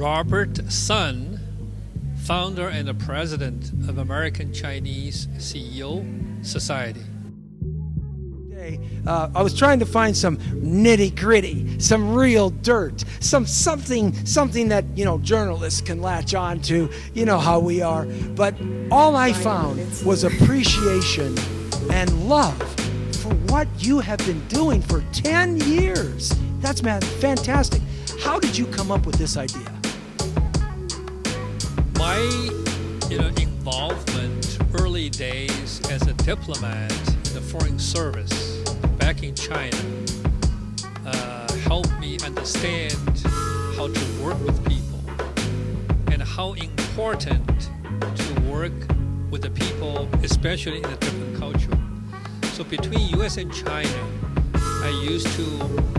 Robert Son, founder and the president of American Chinese CEO Society. I was trying to find some nitty-gritty, some real dirt, something that journalists can latch on to. You know how we are. But all I found was appreciation and love for what you have been doing for 10 years. That's fantastic. How did you come up with this idea? My involvement early days as a diplomat in the Foreign Service back in China helped me understand how to work with people and how important to work with the people, especially in a different culture. So between US and China, I used to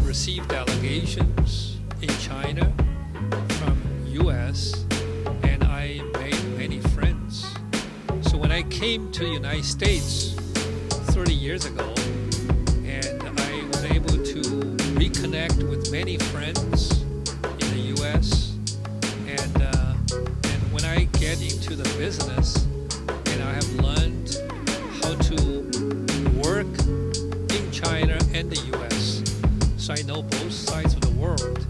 receive delegations in China from US, and I made many friends. So when I came to the United States 30 years ago, and I was able to reconnect with many friends in the US, and when I get into the business, and I have learned how to work in China and the US, so I know both sides of the world.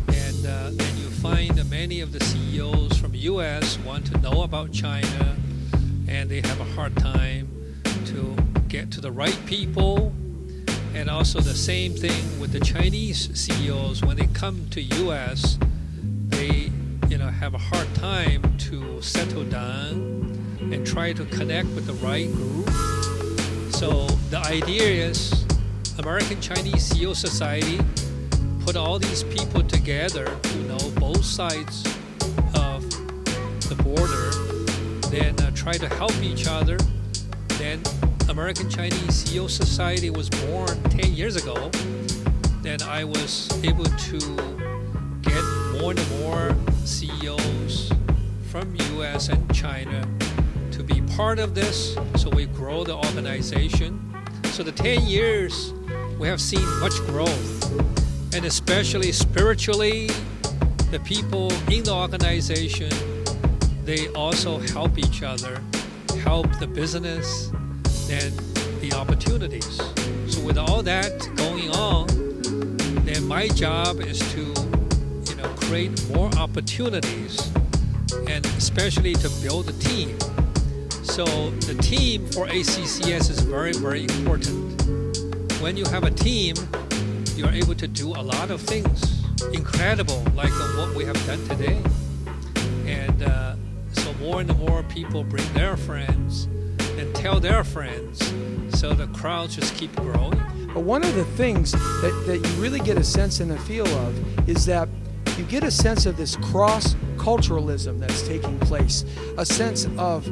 And you find that many of the CEOs from US want to know about China, and they have a hard time to get to the right people. And also the same thing with the Chinese CEOs. When they come to US, they have a hard time to settle down and try to connect with the right group. So the idea is American Chinese CEO Society put all these people together who know both sides of the border, then try to help each other. Then American Chinese CEO Society was born 10 years ago. Then I was able to get more and more CEOs from US and China to be part of this, so we grow the organization. So the 10 years, we have seen much growth, and especially spiritually, the people in the organization, they also help each other, help the business and the opportunities. So with all that going on, then my job is to create more opportunities, and especially to build a team. So the team for ACCS is very, very important. When you have a team, you're able to do a lot of things incredible, like what we have done today. And so more and more people bring their friends and tell their friends, so the crowds just keep growing. But one of the things that you really get a sense and a feel of is that you get a sense of this cross-culturalism that's taking place, a sense of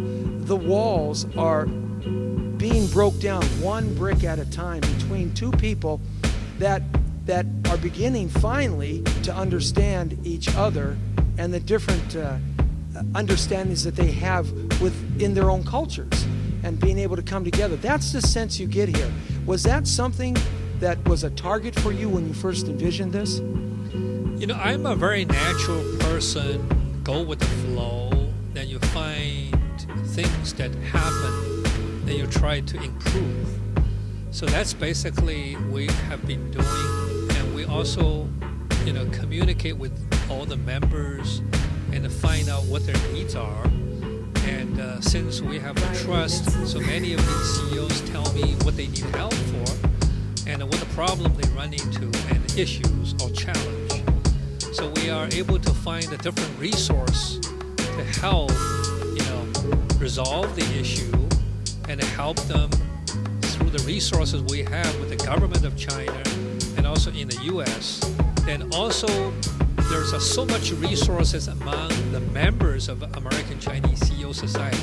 the walls are being broke down one brick at a time between two people that are beginning finally to understand each other and the different understandings that they have within their own cultures, and being able to come together. That's the sense you get here. Was that something that was a target for you when you first envisioned this? I'm a very natural person, go with the flow, then you find things that happen, then you try to improve. So that's basically we have been doing, and we also communicate with all the members and find out what their needs are. And since we have a trust, so many of these CEOs tell me what they need help for and what the problem they run into and issues or challenge. So we are able to find a different resource to help resolve the issue and help them through the resources we have with the government of China and also in the US. And also there's so much resources among the members of American Chinese CEO Society,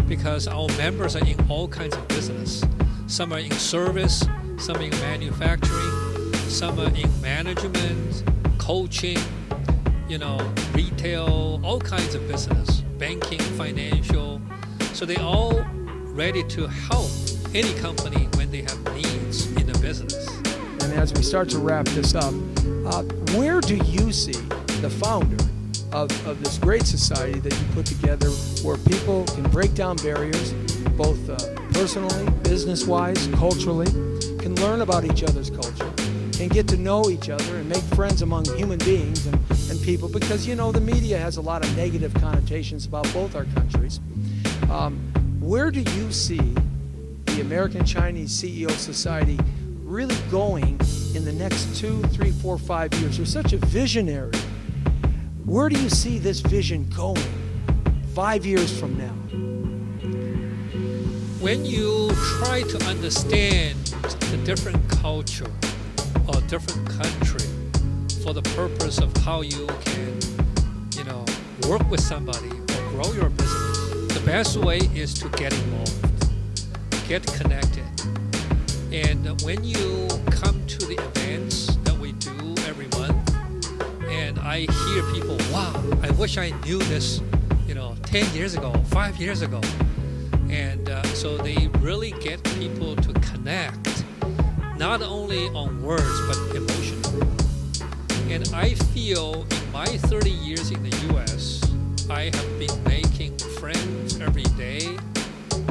because our members are in all kinds of business. Some are in service, some are in manufacturing, some are in management, coaching, retail, all kinds of business, banking, financial. So they all ready to help any company when they have needs in the business. And as we start to wrap this up, where do you see the founder of this great society that you put together where people can break down barriers, both personally, business-wise, culturally, can learn about each other's culture, can get to know each other and make friends among human beings and people, because, you know, the media has a lot of negative connotations about both our countries. Where do you see the American-Chinese CEO Society really going in the next 2, 3, 4, 5 years? You're such a visionary. Where do you see this vision going 5 years from now? When you try to understand the different culture or different country for the purpose of how you can, you know, work with somebody or grow your business, the best way is to get involved, get connected. And when you come to the events that we do every month, and I hear people, wow, I wish I knew this, you know, 10 years ago, 5 years ago. And so they really get people to connect, not only on words, but emotionally. And I feel in my 30 years in the U.S., I have been making friends every day,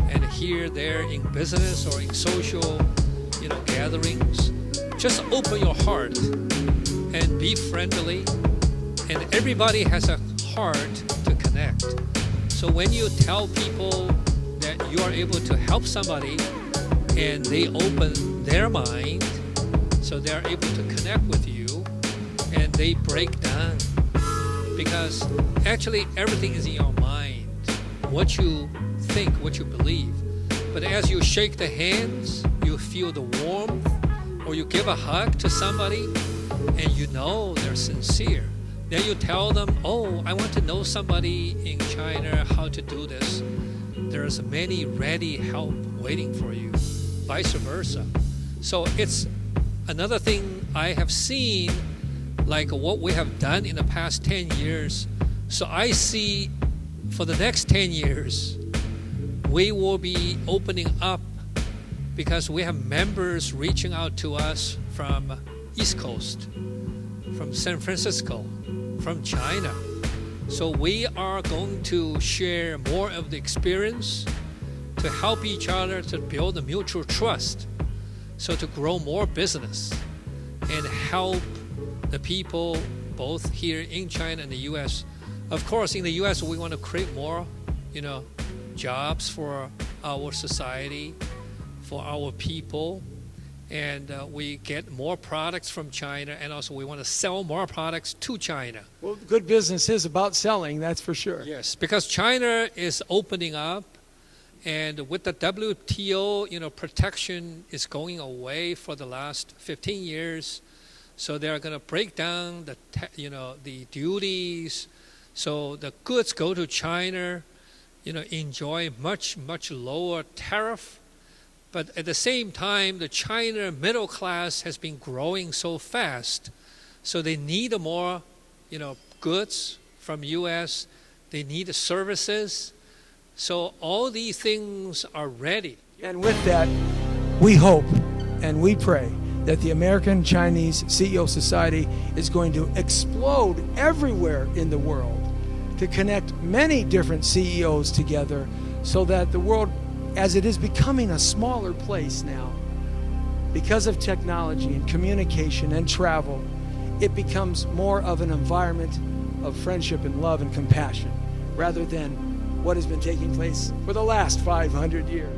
and here, there, in business or in social, you know, gatherings. Just open your heart and be friendly, and everybody has a heart to connect. So when you tell people that you are able to help somebody and they open their mind, so they're able to connect with you, and they break down, because actually everything is in your mind, what you think, what you believe. But as you shake the hands, you feel the warmth, or you give a hug to somebody and you know they're sincere. Then you tell them, oh, I want to know somebody in China how to do this. There's many ready help waiting for you, vice versa. So it's another thing I have seen, like what we have done in the past 10 years. So I see for the next 10 years, we will be opening up, because we have members reaching out to us from East Coast, from San Francisco, from China. So we are going to share more of the experience to help each other to build a mutual trust, so to grow more business and help the people both here in China and the U.S. Of course, in the U.S., we want to create more, you know, jobs for our society, for our people, and we get more products from China, and also we want to sell more products to China. Well, good business is about selling, that's for sure. Yes, because China is opening up, and with the WTO, you know, protection is going away for the last 15 years, so they're going to break down the, the duties, so the goods go to China, you know, enjoy much, much lower tariff. But at the same time, the China middle class has been growing so fast, so they need more, you know, goods from U.S. They need services. So all these things are ready. And with that, we hope and we pray that the American Chinese CEO Society is going to explode everywhere in the world to connect many different CEOs together, so that the world, as it is becoming a smaller place now, because of technology and communication and travel, it becomes more of an environment of friendship and love and compassion, rather than what has been taking place for the last 500 years.